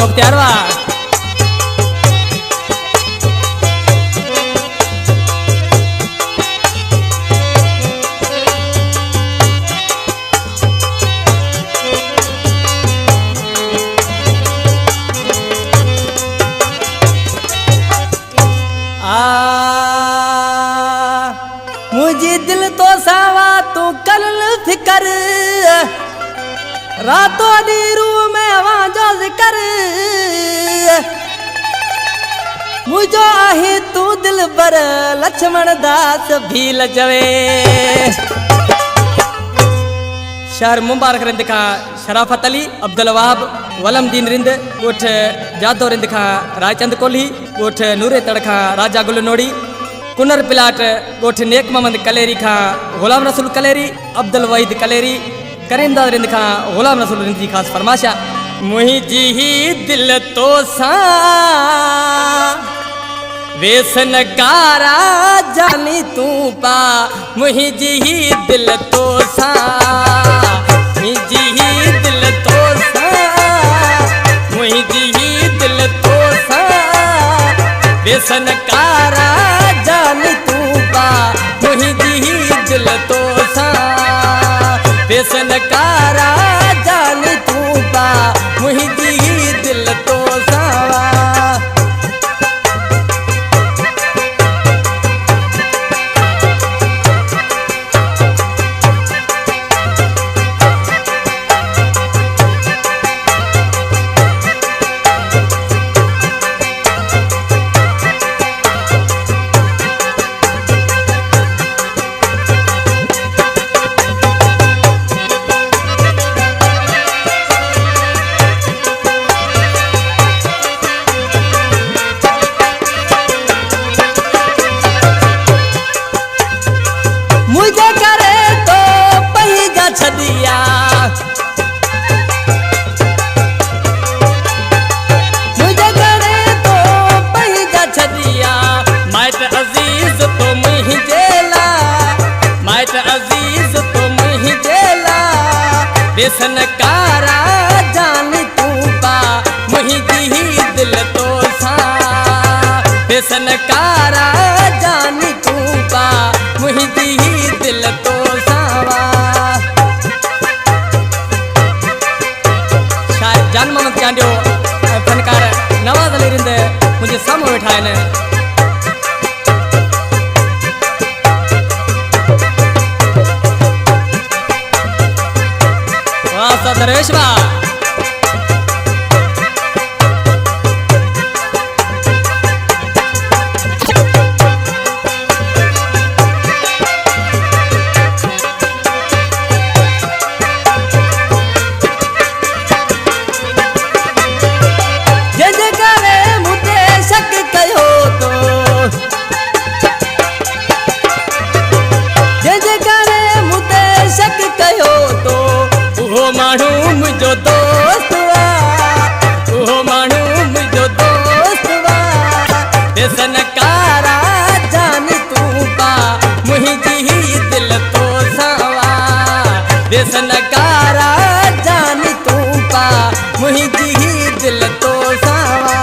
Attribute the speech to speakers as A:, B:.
A: मुख्तियारवा मुझे दिल तो सावा तू कल फिकर रातों दी रूह में आवाजो जिकर मुझो आहे तू दिल बर लक्ष्मण दास भील जवे शहर मुबारक रिंद का शराफत अली अब्दुल वहाब वलम दीन रिंद गोठ जादो रिंद का रायचंद कोहली गोठ नूरे तड़ का राजा गुल नोड़ी कुनर पिलाट गोठ नेक मोहम्मद कलेरी का गुलाम रसूल कलेरी अब्दुल वहीद कलेरी करीमदाद रिंद का गुलाम रसूल रिंद की खास फरमाशा मुहिंजी ही दिल तो सा वेसन कारा जानी तू पा मुहिंजी ही दिल तो सा मुहिंजी ही दिल तो सा मुहिंजी ही दिल तो सा वेसन कारा जानी तू पा मुहिंजी ही दिल तो सा वेसन कारा जानी तू पा मुहिंजी ही दिल तो सा वेसन कारा जानी तू पा मुहिंजी ही दिल तो सा वेसन कारा जानी तू पा मुहिंजी ही दिल तो सावा शायद जान मोहम्मद चांडियो फनकार नवाज अली रिंद मुझे सम बैठा है दरेशवा वेसन कारा जानी तू पा मुहिंजी ही दिल तो सावा वेसन कारा जानी तू पा मुहिंजी ही दिल तो सावा